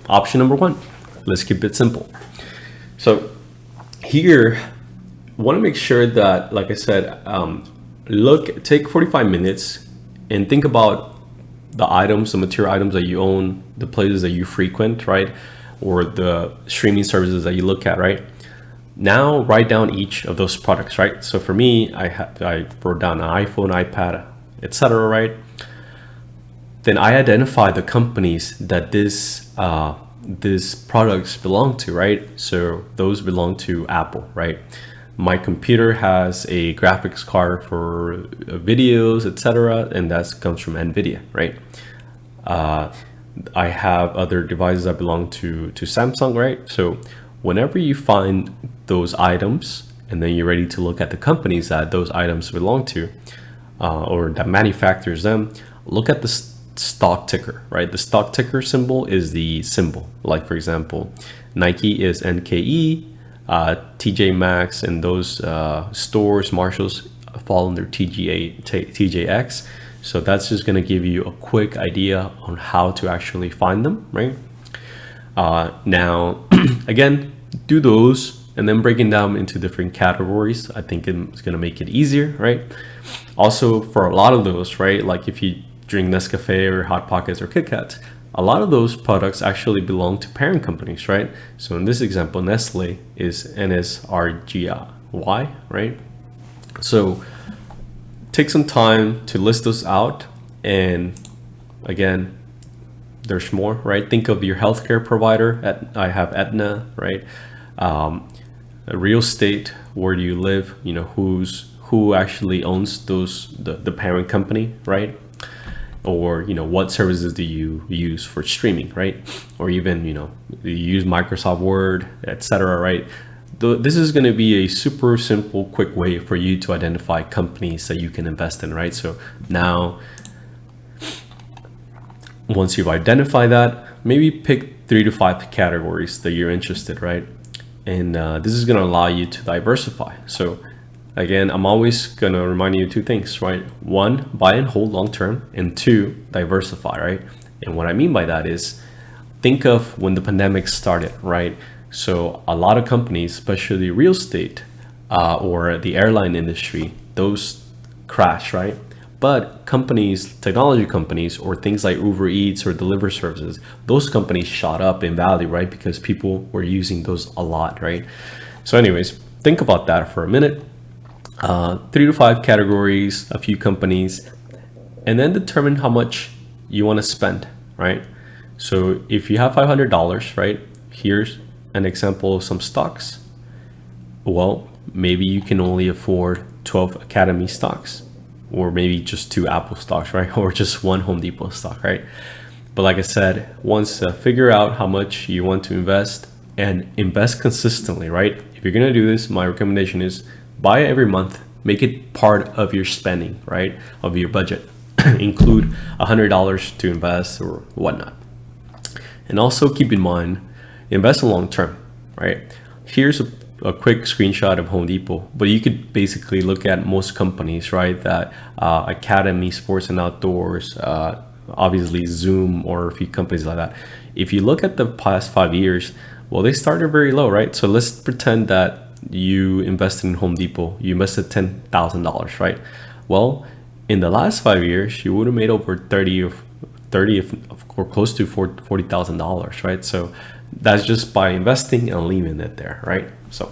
option number one, let's keep it simple. So here, want to make sure that, like I said, take 45 minutes and think about the items, the material items that you own, the places that you frequent, right? Or the streaming services that you look at, right? Now write down each of those products, right? So for me, I wrote down an iPhone, iPad, etc., right? Then I identify the companies that these products belong to, right? So those belong to Apple, right? My computer has a graphics card for videos, etc., and that comes from NVIDIA, right? I have other devices that belong to Samsung, right? So whenever you find those items and then you're ready to look at the companies that those items belong to, or that manufactures them, look at the stock ticker, right? The stock ticker symbol is the symbol. Like for example, Nike is NKE, TJ Maxx and those stores, Marshalls fall under TJX. So that's just going to give you a quick idea on how to actually find them, right? Now, again, do those and then breaking down into different categories. I think it's going to make it easier, right? Also, for a lot of those, right? Like if you drink Nescafe or Hot Pockets or Kit Kats, a lot of those products actually belong to parent companies, right? So in this example, Nestle is NSRGY, right? So take some time to list those out. And again, there's more, right? Think of your healthcare provider. I have Aetna, right? Real estate, where do you live? You know, who actually owns the parent company, right? Or, you know, what services do you use for streaming, right? Or even, you know, you use Microsoft Word, etc., right? This is going to be a super simple, quick way for you to identify companies that you can invest in, right? So now, once you've identified that, maybe pick 3 to 5 categories that you're interested, right? And this is going to allow you to diversify. So again, I'm always going to remind you 2 things, right? 1, buy and hold long term, and 2, diversify, right? And what I mean by that is, think of when the pandemic started, right? So a lot of companies, especially real estate or the airline industry, those crash, right? But companies, technology companies, or things like Uber Eats or delivery services, those companies shot up in value, right? Because people were using those a lot, right? So anyways, think about that for a minute. 3 to 5 categories, a few companies, and then determine how much you want to spend, right? So if you have $500, right? Here's an example of some stocks. Well, maybe you can only afford 12 Academy stocks, or maybe just 2 Apple stocks, right? Or just 1 Home Depot stock, right? But like I said, once figure out how much you want to invest and invest consistently, right? If you're going to do this, my recommendation is buy it every month, make it part of your spending, right? Of your budget. Include $100 to invest or whatnot. And also keep in mind, invest in long term, right? Here's a quick screenshot of Home Depot, but you could basically look at most companies, right? That Academy Sports and Outdoors, obviously Zoom, or a few companies like that. If you look at the past 5 years, well, they started very low, right? So let's pretend that you invested in Home Depot, you invested $10,000, right? Well, in the last 5 years, you would have made over 30 or close to $40,000, right? So that's just by investing and leaving it there, right? So